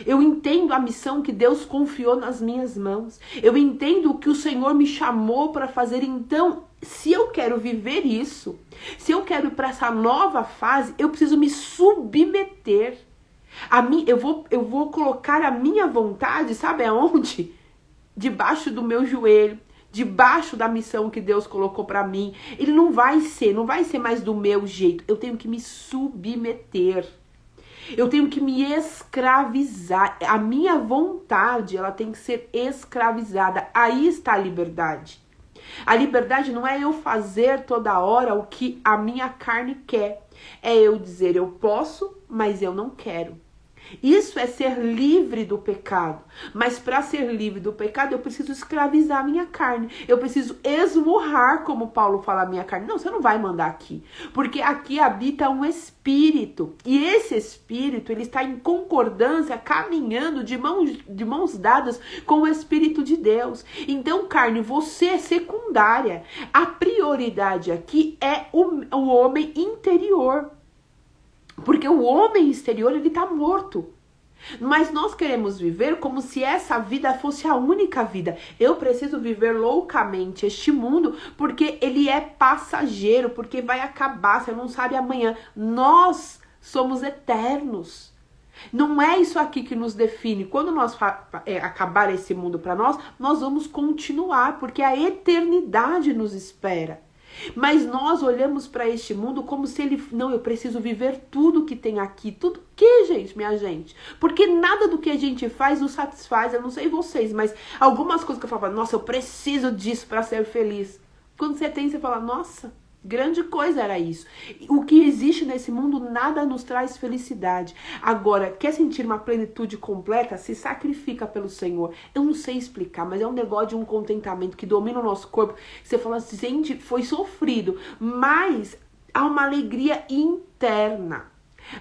Eu entendo a missão que Deus confiou nas minhas mãos, eu entendo o que o Senhor me chamou para fazer. Então, se eu quero viver isso, se eu quero ir para essa nova fase, eu preciso me submeter. Eu vou colocar a minha vontade, sabe aonde? Debaixo do meu joelho, debaixo da missão que Deus colocou para mim. Ele não vai ser mais do meu jeito. Eu tenho que me submeter. Eu tenho que me escravizar. A minha vontade, ela tem que ser escravizada. Aí está a liberdade. A liberdade não é eu fazer toda hora o que a minha carne quer. É eu dizer, eu posso, mas eu não quero. Isso é ser livre do pecado. Mas para ser livre do pecado, eu preciso escravizar a minha carne. Eu preciso esmurrar, como Paulo fala, a minha carne. Não, você não vai mandar aqui. Porque aqui habita um espírito. E esse espírito, ele está em concordância, caminhando de mãos dadas com o Espírito de Deus. Então, carne, você é secundária. A prioridade aqui é o homem interior. Porque o homem exterior, ele está morto. Mas nós queremos viver como se essa vida fosse a única vida. Eu preciso viver loucamente este mundo porque ele é passageiro, porque vai acabar, você não sabe amanhã. Nós somos eternos. Não é isso aqui que nos define. Quando nós acabar esse mundo para nós vamos continuar, porque a eternidade nos espera. Mas nós olhamos para este mundo como se ele... Não, eu preciso viver tudo que tem aqui. Tudo que, gente, minha gente? Porque nada do que a gente faz nos satisfaz. Eu não sei vocês, mas algumas coisas que eu falava, nossa, eu preciso disso para ser feliz. Quando você tem, você fala, nossa, grande coisa era isso. O que existe nesse mundo, nada nos traz felicidade. Agora, quer sentir uma plenitude completa? Se sacrifica pelo Senhor. Eu não sei explicar, mas é um negócio de um contentamento que domina o nosso corpo. Você fala assim, gente, foi sofrido, mas há uma alegria interna.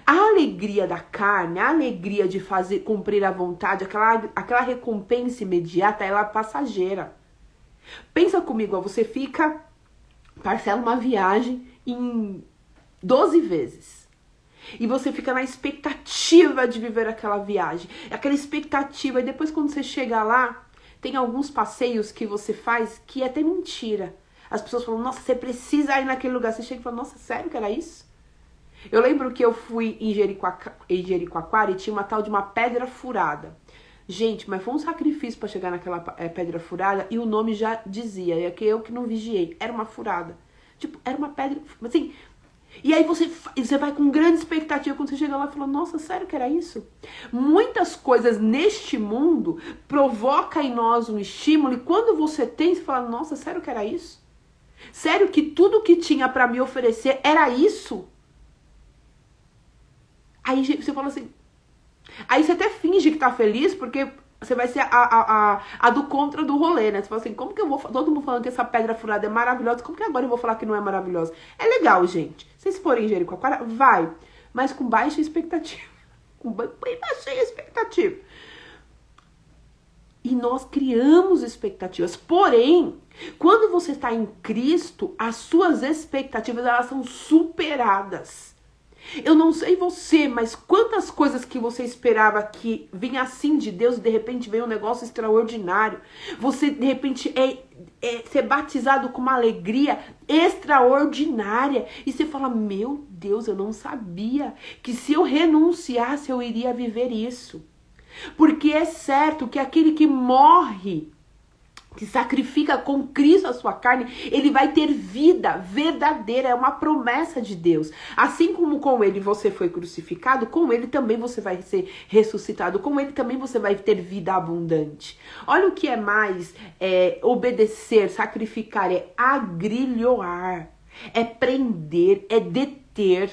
A alegria da carne, a alegria de fazer cumprir a vontade, aquela recompensa imediata, ela é passageira. Pensa comigo, você parcela uma viagem em 12 vezes. E você fica na expectativa de viver aquela viagem. Aquela expectativa. E depois quando você chega lá, tem alguns passeios que você faz que é até mentira. As pessoas falam, nossa, você precisa ir naquele lugar. Você chega e fala, nossa, sério que era isso? Eu lembro que eu fui em Jericoacoara e tinha uma tal de uma pedra furada. Gente, mas foi um sacrifício para chegar naquela pedra furada e o nome já dizia, é que eu que não vigiei, era uma furada. Tipo, era uma pedra, assim... E aí você vai com grande expectativa quando você chega lá e fala, nossa, sério que era isso? Muitas coisas neste mundo provocam em nós um estímulo e quando você tem, você fala, nossa, sério que era isso? Sério que tudo que tinha para me oferecer era isso? Aí você fala assim... Aí você até finge que tá feliz, porque você vai ser a do contra do rolê, né? Você fala assim, como que eu vou... Todo mundo falando que essa pedra furada é maravilhosa, como que agora eu vou falar que não é maravilhosa? É legal, gente. Se vocês forem em Jericoacoara, vai. Mas com baixa expectativa. Com bem baixa expectativa. E nós criamos expectativas. Porém, quando você está em Cristo, as suas expectativas, elas são superadas. Eu não sei você, mas quantas coisas que você esperava que vinha assim de Deus e de repente veio um negócio extraordinário. Você de repente ser batizado com uma alegria extraordinária. E você fala, meu Deus, eu não sabia que se eu renunciasse eu iria viver isso. Porque é certo que aquele que morre, que sacrifica com Cristo a sua carne, ele vai ter vida verdadeira, é uma promessa de Deus. Assim como com ele você foi crucificado, com ele também você vai ser ressuscitado, com ele também você vai ter vida abundante. Olha o que é mais obedecer, sacrificar, é agrilhoar, é prender, é deter.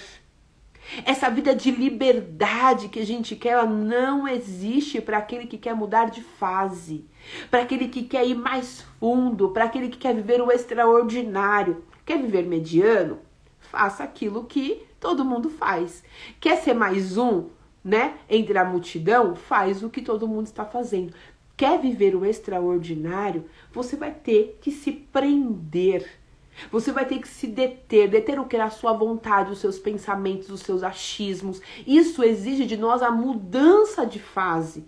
Essa vida de liberdade que a gente quer, ela não existe para aquele que quer mudar de fase, para aquele que quer ir mais fundo, para aquele que quer viver o extraordinário. Quer viver mediano? Faça aquilo que todo mundo faz. Quer ser mais um, né, entre a multidão? Faz o que todo mundo está fazendo. Quer viver o extraordinário? Você vai ter que se prender. Você vai ter que se deter o que é a sua vontade, os seus pensamentos, os seus achismos. Isso exige de nós a mudança de fase.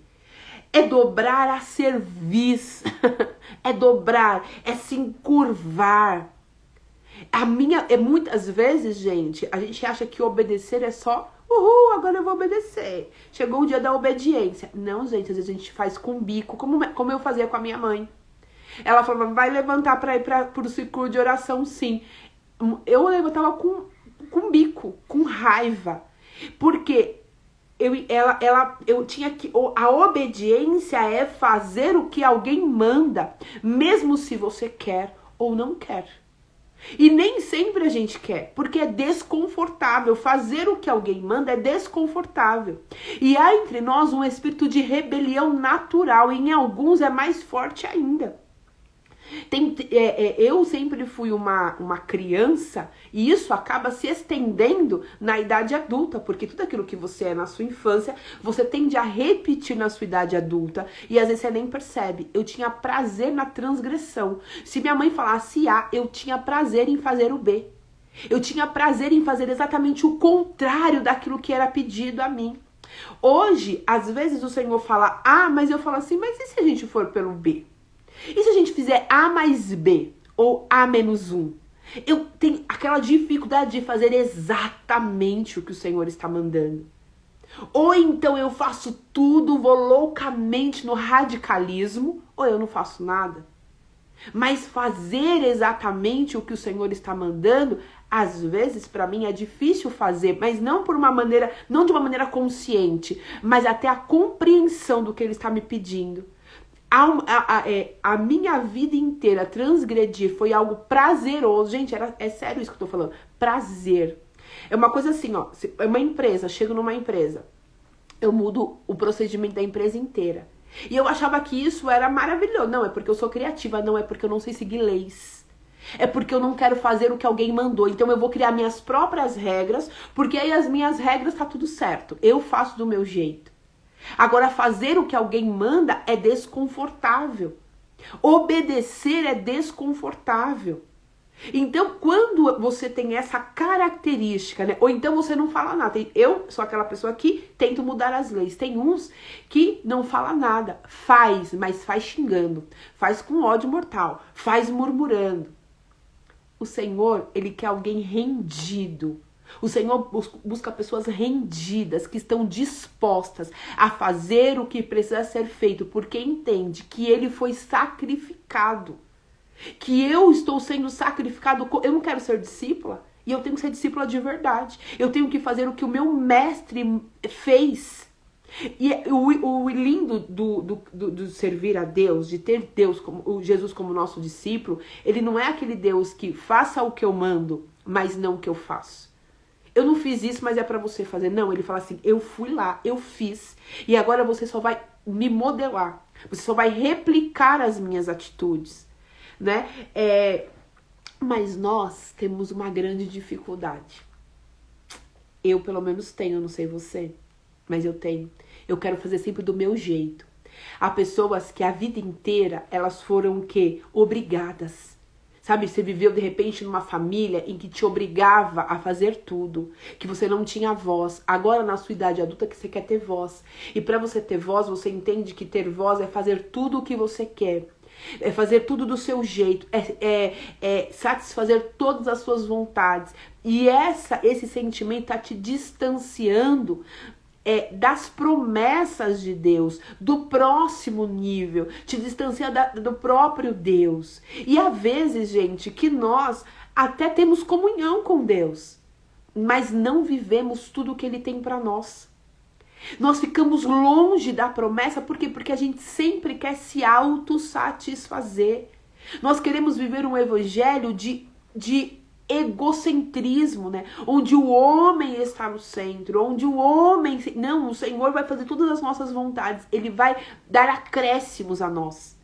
É dobrar a cerviz, é dobrar, é se encurvar. Muitas vezes, gente, a gente acha que obedecer é só, agora eu vou obedecer. Chegou o dia da obediência. Não, gente, às vezes a gente faz com bico, como eu fazia com a minha mãe. Ela falava, vai levantar para ir pro círculo de oração, sim. Eu levantava com bico, com raiva. Porque eu tinha que... A obediência é fazer o que alguém manda, mesmo se você quer ou não quer. E nem sempre a gente quer, porque é desconfortável. Fazer o que alguém manda é desconfortável. E há entre nós um espírito de rebelião natural, e em alguns é mais forte ainda. Eu sempre fui uma criança e isso acaba se estendendo na idade adulta, porque tudo aquilo que você é na sua infância, você tende a repetir na sua idade adulta e às vezes você nem percebe. Eu tinha prazer na transgressão. Se minha mãe falasse A, eu tinha prazer em fazer o B. Eu tinha prazer em fazer exatamente o contrário daquilo que era pedido a mim. Hoje, às vezes o Senhor fala A, mas eu falo assim, mas e se a gente for pelo B? E se a gente fizer A mais B ou A menos 1? Eu tenho aquela dificuldade de fazer exatamente o que o Senhor está mandando. Ou então eu faço tudo, vou loucamente no radicalismo, ou eu não faço nada. Mas fazer exatamente o que o Senhor está mandando, às vezes para mim é difícil fazer, mas não de uma maneira consciente, mas até a compreensão do que Ele está me pedindo. A minha vida inteira transgredir foi algo prazeroso. Gente, é sério isso que eu tô falando. Prazer. É uma coisa assim, ó. É uma empresa, chego numa empresa. Eu mudo o procedimento da empresa inteira. E eu achava que isso era maravilhoso. Não, é porque eu sou criativa. Não, é porque eu não sei seguir leis. É porque eu não quero fazer o que alguém mandou. Então eu vou criar minhas próprias regras, porque aí as minhas regras tá tudo certo. Eu faço do meu jeito. Agora, fazer o que alguém manda é desconfortável. Obedecer é desconfortável. Então, quando você tem essa característica, né? Ou então você não fala nada. Eu sou aquela pessoa que tento mudar as leis. Tem uns que não fala nada. Faz, mas faz xingando. Faz com ódio mortal. Faz murmurando. O Senhor, Ele quer alguém rendido. O Senhor busca pessoas rendidas, que estão dispostas a fazer o que precisa ser feito, porque entende que Ele foi sacrificado. Que eu estou sendo sacrificado. Eu não quero ser discípula, e eu tenho que ser discípula de verdade. Eu tenho que fazer o que o meu mestre fez. E o lindo do servir a Deus, de ter Deus, como Jesus como nosso discípulo, ele não é aquele Deus que faça o que eu mando, mas não o que eu faço. Eu não fiz isso, mas é pra você fazer. Não, ele fala assim, eu fui lá, eu fiz, e agora você só vai me modelar. Você só vai replicar as minhas atitudes, né? Mas nós temos uma grande dificuldade. Eu, pelo menos, tenho, não sei você, mas eu tenho. Eu quero fazer sempre do meu jeito. Há pessoas que a vida inteira, elas foram o quê? Obrigadas. Sabe, você viveu de repente numa família em que te obrigava a fazer tudo, que você não tinha voz. Agora na sua idade adulta que você quer ter voz. E para você ter voz, você entende que ter voz é fazer tudo o que você quer. É fazer tudo do seu jeito, é satisfazer todas as suas vontades. E esse sentimento está te distanciando das promessas de Deus, do próximo nível, te distancia do próprio Deus. E às vezes, gente, que nós até temos comunhão com Deus, mas não vivemos tudo o que Ele tem para nós. Nós ficamos longe da promessa, por quê? Porque a gente sempre quer se autossatisfazer. Nós queremos viver um evangelho de egocentrismo, né? Onde o homem está no centro, onde o homem... Não, o Senhor vai fazer todas as nossas vontades. Ele vai dar acréscimos a nós.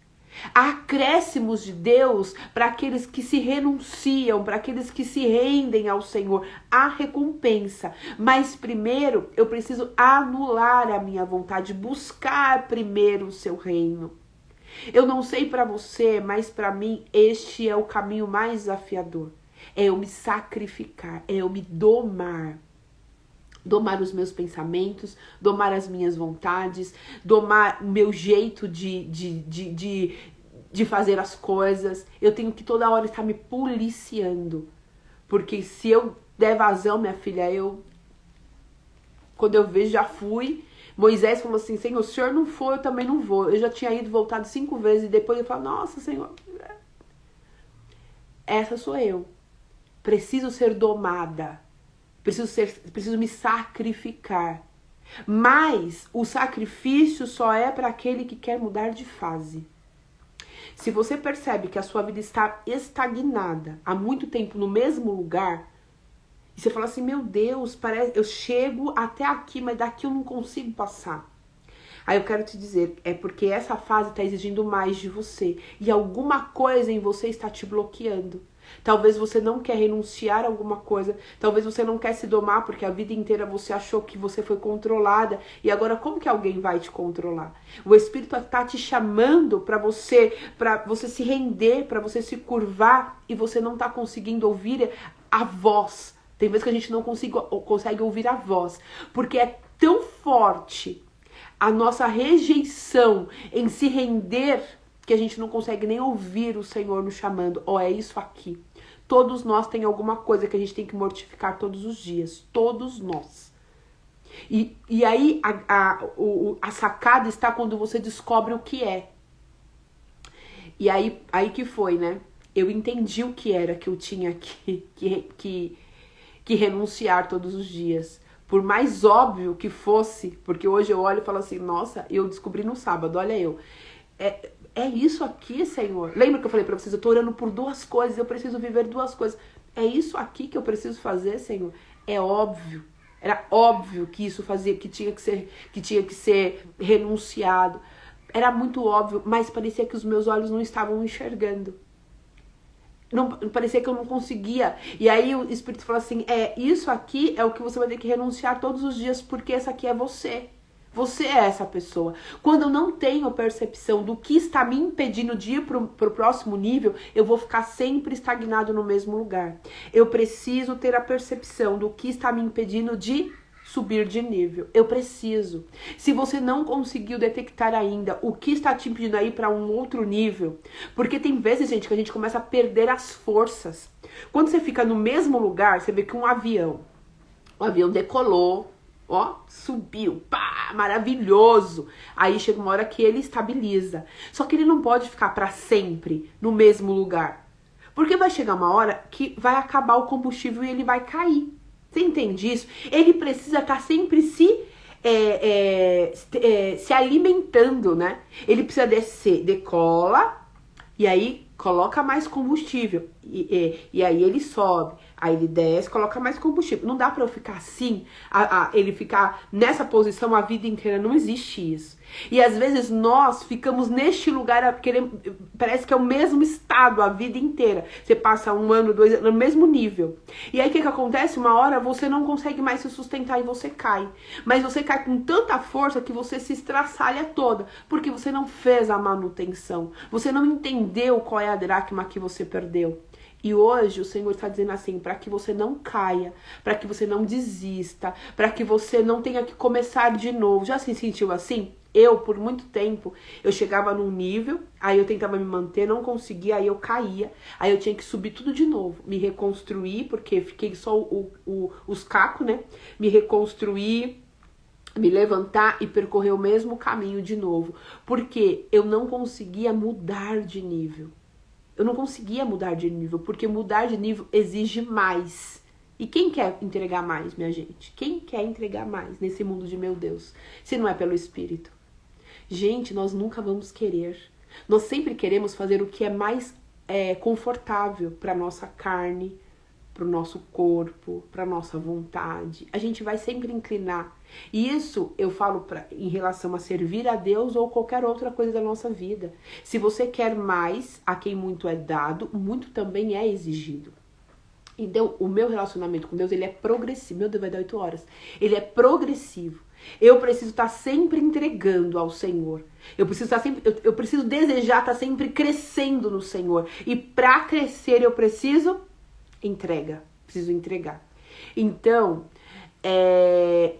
Acréscimos de Deus para aqueles que se renunciam, para aqueles que se rendem ao Senhor. Há recompensa. Mas primeiro eu preciso anular a minha vontade, buscar primeiro o seu reino. Eu não sei para você, mas para mim este é o caminho mais desafiador. É eu me sacrificar, é eu me domar. Domar os meus pensamentos, domar as minhas vontades, domar o meu jeito de fazer as coisas. Eu tenho que toda hora estar me policiando. Porque se eu der vazão, minha filha, quando eu vejo, já fui. Moisés falou assim, Senhor, se o Senhor não for, eu também não vou. Eu já tinha ido, voltado 5 vezes, e depois eu falo, nossa, Senhor, essa sou eu. Preciso ser domada. Preciso me sacrificar. Mas o sacrifício só é para aquele que quer mudar de fase. Se você percebe que a sua vida está estagnada há muito tempo no mesmo lugar, e você fala assim, meu Deus, eu chego até aqui, mas daqui eu não consigo passar. Aí eu quero te dizer, é porque essa fase está exigindo mais de você. E alguma coisa em você está te bloqueando. Talvez você não quer renunciar a alguma coisa. Talvez você não quer se domar porque a vida inteira você achou que você foi controlada. E agora como que alguém vai te controlar? O Espírito está te chamando para você se render, para você se curvar. E você não está conseguindo ouvir a voz. Tem vezes que a gente não consegue ouvir a voz. Porque é tão forte a nossa rejeição em se render que a gente não consegue nem ouvir o Senhor nos chamando. É isso aqui. Todos nós tem alguma coisa que a gente tem que mortificar todos os dias. Todos nós. E aí a sacada está quando você descobre o que é. E aí que foi, né? Eu entendi o que era que eu tinha que renunciar todos os dias. Por mais óbvio que fosse, porque hoje eu olho e falo assim, nossa, eu descobri no sábado, olha eu. É isso aqui, Senhor. Lembra que eu falei pra vocês, eu tô orando por 2 coisas, eu preciso viver 2 coisas. É isso aqui que eu preciso fazer, Senhor? É óbvio. Era óbvio que isso fazia, que tinha que ser renunciado. Era muito óbvio, mas parecia que os meus olhos não estavam enxergando. Não, parecia que eu não conseguia. E aí o Espírito falou assim, isso aqui é o que você vai ter que renunciar todos os dias, porque essa aqui é você. Você é essa pessoa. Quando eu não tenho percepção do que está me impedindo de ir pro próximo nível, eu vou ficar sempre estagnado no mesmo lugar. Eu preciso ter a percepção do que está me impedindo de subir de nível. Eu preciso. Se você não conseguiu detectar ainda o que está te impedindo a ir para um outro nível, porque tem vezes, gente, que a gente começa a perder as forças. Quando você fica no mesmo lugar, você vê que o avião decolou, subiu, pá, maravilhoso. Aí chega uma hora que ele estabiliza. Só que ele não pode ficar para sempre no mesmo lugar. Porque vai chegar uma hora que vai acabar o combustível e ele vai cair. Você entende isso? Ele precisa estar sempre se se alimentando, né? Ele precisa descer, decola, e aí coloca mais combustível. E aí ele sobe. Aí ele desce, coloca mais combustível. Não dá pra eu ficar assim, ele ficar nessa posição a vida inteira. Não existe isso. E às vezes nós ficamos neste lugar, parece que é o mesmo estado a vida inteira. Você passa 1 ano, 2 anos, no mesmo nível. E aí o que acontece? Uma hora você não consegue mais se sustentar e você cai. Mas você cai com tanta força que você se estraçalha toda. Porque você não fez a manutenção. Você não entendeu qual é a dracma que você perdeu. E hoje o Senhor está dizendo assim, para que você não caia, para que você não desista, para que você não tenha que começar de novo. Já se sentiu assim? Eu, por muito tempo, eu chegava num nível, aí eu tentava me manter, não conseguia, aí eu caía, aí eu tinha que subir tudo de novo, me reconstruir, porque fiquei só os cacos, né? Me reconstruir, me levantar e percorrer o mesmo caminho de novo, porque eu não conseguia mudar de nível. Eu não conseguia mudar de nível, porque mudar de nível exige mais. E quem quer entregar mais, minha gente? Quem quer entregar mais nesse mundo de meu Deus? Se não é pelo Espírito. Gente, nós nunca vamos querer. Nós sempre queremos fazer o que é mais confortável para nossa carne, para o nosso corpo, para nossa vontade. A gente vai sempre inclinar. E isso eu falo em relação a servir a Deus ou qualquer outra coisa da nossa vida. Se você quer mais, a quem muito é dado, muito também é exigido. Então, o meu relacionamento com Deus, ele é progressivo. Meu Deus, vai dar 8 horas. Ele é progressivo. Eu preciso estar sempre entregando ao Senhor. Eu preciso desejar estar sempre crescendo no Senhor. E para crescer, eu preciso preciso entregar. Então,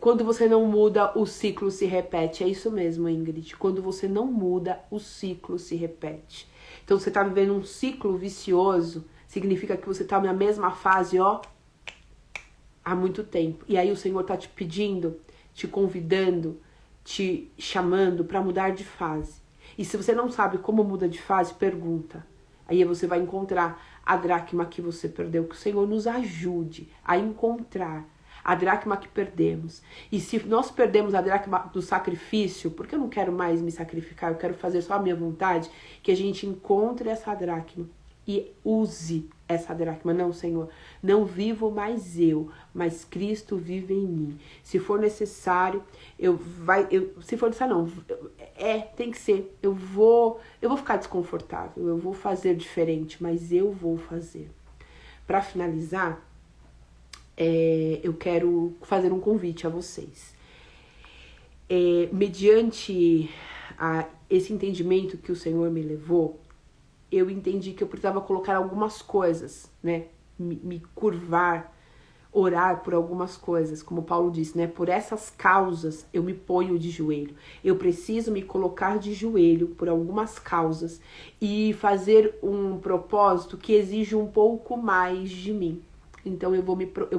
quando você não muda, o ciclo se repete. É isso mesmo, Ingrid. Quando você não muda, o ciclo se repete. Então, você está vivendo um ciclo vicioso, significa que você está na mesma fase, há muito tempo. E aí o Senhor está te pedindo, te convidando, te chamando para mudar de fase. E se você não sabe como muda de fase, pergunta. Aí você vai encontrar a dracma que você perdeu. Que o Senhor nos ajude a encontrar a dracma que perdemos. E se nós perdemos a dracma do sacrifício, porque eu não quero mais me sacrificar, eu quero fazer só a minha vontade, que a gente encontre essa dracma e use essa dracma. Não, Senhor, não vivo mais eu, mas Cristo vive em mim. Se for necessário, se for necessário, não, tem que ser. Eu vou ficar desconfortável, eu vou fazer diferente, mas eu vou fazer. Para finalizar, eu quero fazer um convite a vocês. Mediante esse entendimento que o Senhor me levou, eu entendi que eu precisava colocar algumas coisas, né? Me curvar, orar por algumas coisas, como Paulo disse, né? Por essas causas eu me ponho de joelho. Eu preciso me colocar de joelho por algumas causas e fazer um propósito que exige um pouco mais de mim. Então eu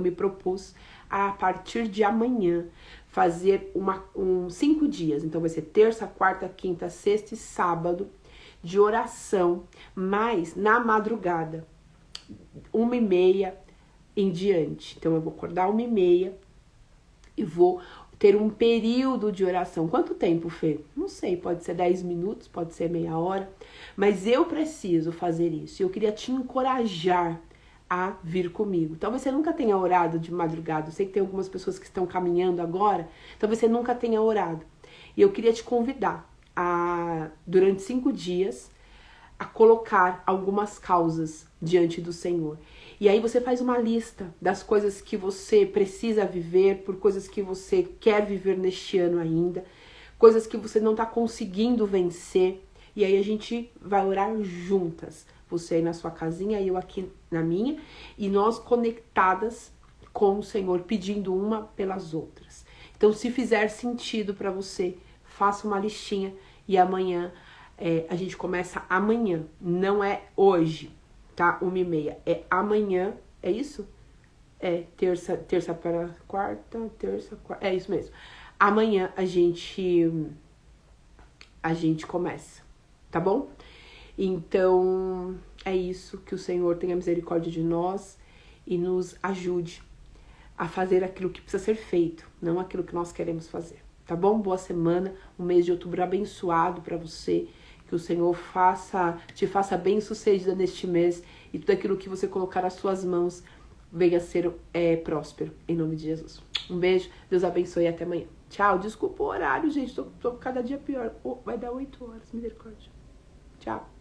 me propus a partir de amanhã fazer 5 dias. Então vai ser terça, quarta, quinta, sexta e sábado de oração, mas na madrugada, 1h30 em diante. Então eu vou acordar 1h30 e vou ter um período de oração. Quanto tempo, Fê? Não sei, pode ser 10 minutos, pode ser meia hora, mas eu preciso fazer isso. Eu queria te encorajar a vir comigo. Talvez você nunca tenha orado de madrugada. Eu sei que tem algumas pessoas que estão caminhando agora, talvez você nunca tenha orado. E eu queria te convidar durante 5 dias, a colocar algumas causas diante do Senhor. E aí você faz uma lista das coisas que você precisa viver, por coisas que você quer viver neste ano ainda, coisas que você não está conseguindo vencer. E aí a gente vai orar juntas. Você aí na sua casinha, eu aqui na minha, e nós conectadas com o Senhor, pedindo uma pelas outras. Então, se fizer sentido para você, faça uma listinha e amanhã, a gente começa amanhã, não é hoje, tá? 1h30, é amanhã, é isso? Terça para quarta, é isso mesmo. Amanhã a gente começa, tá bom? Então, é isso, que o Senhor tenha misericórdia de nós e nos ajude a fazer aquilo que precisa ser feito, não aquilo que nós queremos fazer. tá bom? Boa semana, um mês de outubro abençoado para você, que o Senhor te faça bem-sucedida neste mês e tudo aquilo que você colocar nas suas mãos venha a ser próspero, em nome de Jesus. Um beijo, Deus abençoe e até amanhã. Tchau, desculpa o horário, gente, tô cada dia pior. Vai dar 8 horas, misericórdia. Tchau.